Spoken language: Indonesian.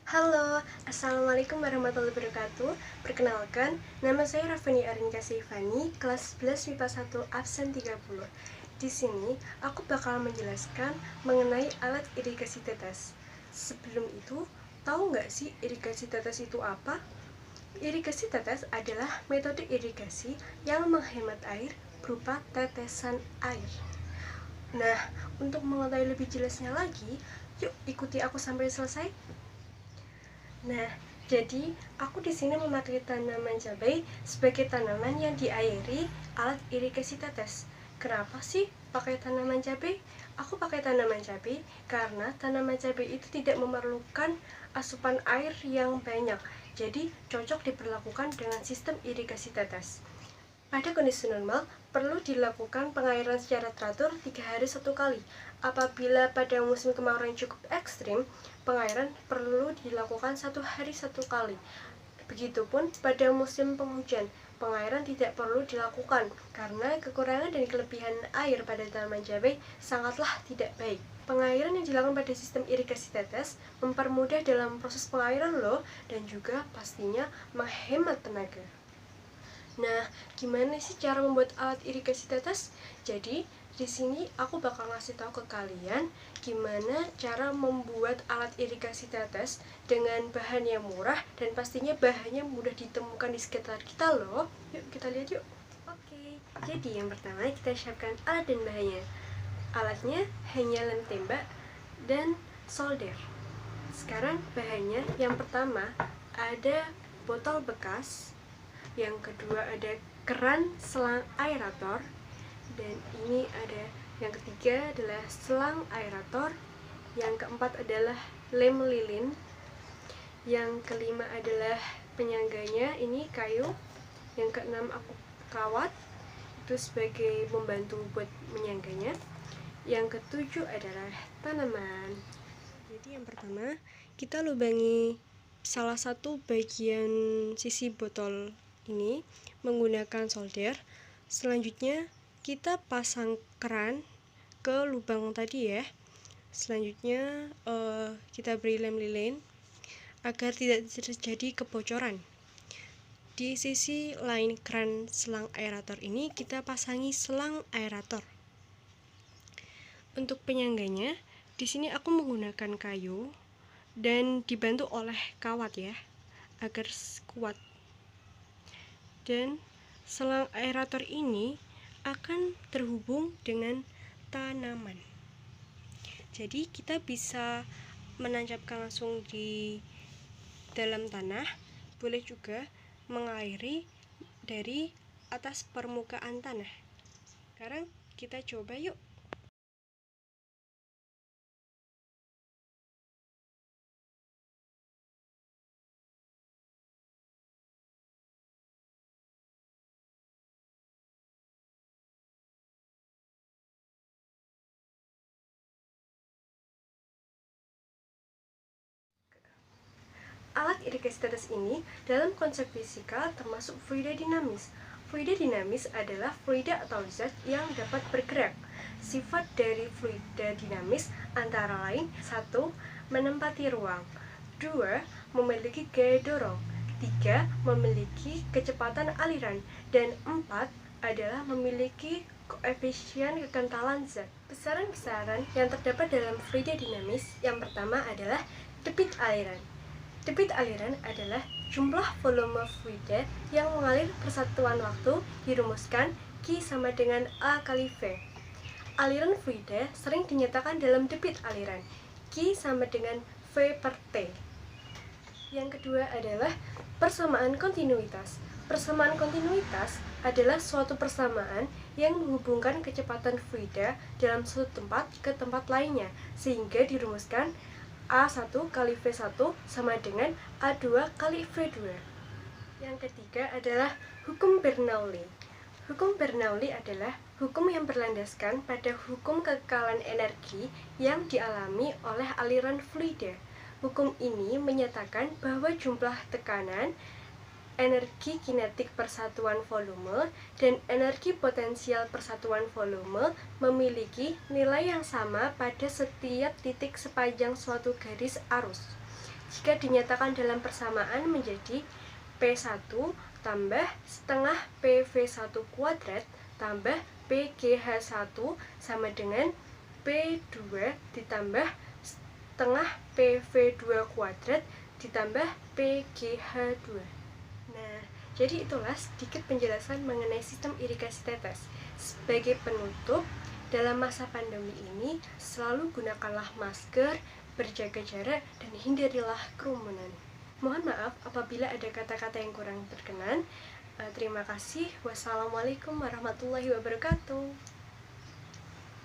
Halo, Assalamualaikum warahmatullahi wabarakatuh. Perkenalkan, nama saya Rafani Arinka Seifani, kelas 11 MIPA 1 absen 30. Di sini, aku bakal menjelaskan mengenai alat irigasi tetes. Sebelum itu, tahu nggak sih irigasi tetes itu apa? Irigasi tetes adalah metode irigasi yang menghemat air berupa tetesan air. Nah, untuk mengetahui lebih jelasnya lagi, yuk ikuti aku sampai selesai. Nah, jadi aku di sini memakai tanaman cabai sebagai tanaman yang diairi alat irigasi tetes. Kenapa sih pakai tanaman cabai? Aku pakai tanaman cabai karena tanaman cabai itu tidak memerlukan asupan air yang banyak. Jadi cocok diperlakukan dengan sistem irigasi tetes. Pada kondisi normal, perlu dilakukan pengairan secara teratur 3 hari 1 kali. Apabila pada musim kemarau yang cukup ekstrim, pengairan perlu dilakukan 1 hari 1 kali. Begitupun pada musim penghujan, pengairan tidak perlu dilakukan karena kekurangan dan kelebihan air pada tanaman cabai sangatlah tidak baik. Pengairan yang dilakukan pada sistem irigasi tetes mempermudah dalam proses pengairan loh, dan juga pastinya menghemat tenaga. Nah, gimana sih cara membuat alat irigasi tetes? Jadi, di sini aku bakal ngasih tahu ke kalian gimana cara membuat alat irigasi tetes dengan bahan yang murah dan pastinya bahannya mudah ditemukan di sekitar kita loh. Yuk, kita lihat yuk. Oke, jadi yang pertama kita siapkan alat dan bahannya. Alatnya hanya lem tembak dan solder. Sekarang bahannya, yang pertama ada botol bekas, yang kedua ada keran selang aerator, dan ini ada yang ketiga adalah selang aerator, yang keempat adalah lem lilin, yang kelima adalah penyangganya, ini kayu, yang keenam aku kawat itu sebagai membantu buat menyangganya, yang ketujuh adalah tanaman. Jadi yang pertama kita lubangi salah satu bagian sisi botol ini menggunakan solder. Selanjutnya kita pasang keran ke lubang tadi ya. Selanjutnya kita beri lem lilin agar tidak terjadi kebocoran. Di sisi lain keran selang aerator ini kita pasangi selang aerator. Untuk penyangganya, di sini aku menggunakan kayu dan dibantu oleh kawat ya, agar kuat. Dan selang aerator ini akan terhubung dengan tanaman. Jadi kita bisa menancapkan langsung di dalam tanah, boleh juga mengairi dari atas permukaan tanah. Sekarang kita coba yuk. Alat irigasi tetes ini dalam konsep fisika termasuk fluida dinamis. Fluida dinamis adalah fluida atau zat yang dapat bergerak. Sifat dari fluida dinamis antara lain: 1. Menempati ruang, 2. Memiliki gaya dorong, 3. Memiliki kecepatan aliran, dan 4. Adalah memiliki koefisien kekentalan zat. Besaran-besaran yang terdapat dalam fluida dinamis yang pertama adalah debit aliran. Debit aliran adalah jumlah volume fluida yang mengalir persatuan waktu, dirumuskan Q sama dengan A kali V. Aliran fluida sering dinyatakan dalam debit aliran, Q sama dengan V per T. Yang kedua adalah persamaan kontinuitas. Persamaan kontinuitas adalah suatu persamaan yang menghubungkan kecepatan fluida dalam suatu tempat ke tempat lainnya, sehingga dirumuskan A1 kali V1 sama dengan A2 kali V2. Yang ketiga adalah hukum Bernoulli. Hukum Bernoulli adalah hukum yang berlandaskan pada hukum kekekalan energi yang dialami oleh aliran fluida. Hukum ini menyatakan bahwa jumlah tekanan, energi kinetik persatuan volume, dan energi potensial persatuan volume memiliki nilai yang sama pada setiap titik sepanjang suatu garis arus. jika dinyatakan dalam persamaan menjadi P1 tambah setengah PV1 kuadrat tambah PGH1 sama dengan P2 ditambah setengah PV2 kuadrat ditambah PGH2. Nah, jadi itulah sedikit penjelasan mengenai sistem irigasi tetes. Sebagai penutup, dalam masa pandemi ini, selalu gunakanlah masker, berjaga jarak, dan hindarilah kerumunan. Mohon maaf apabila ada kata-kata yang kurang berkenan. Terima kasih. Wassalamualaikum warahmatullahi wabarakatuh.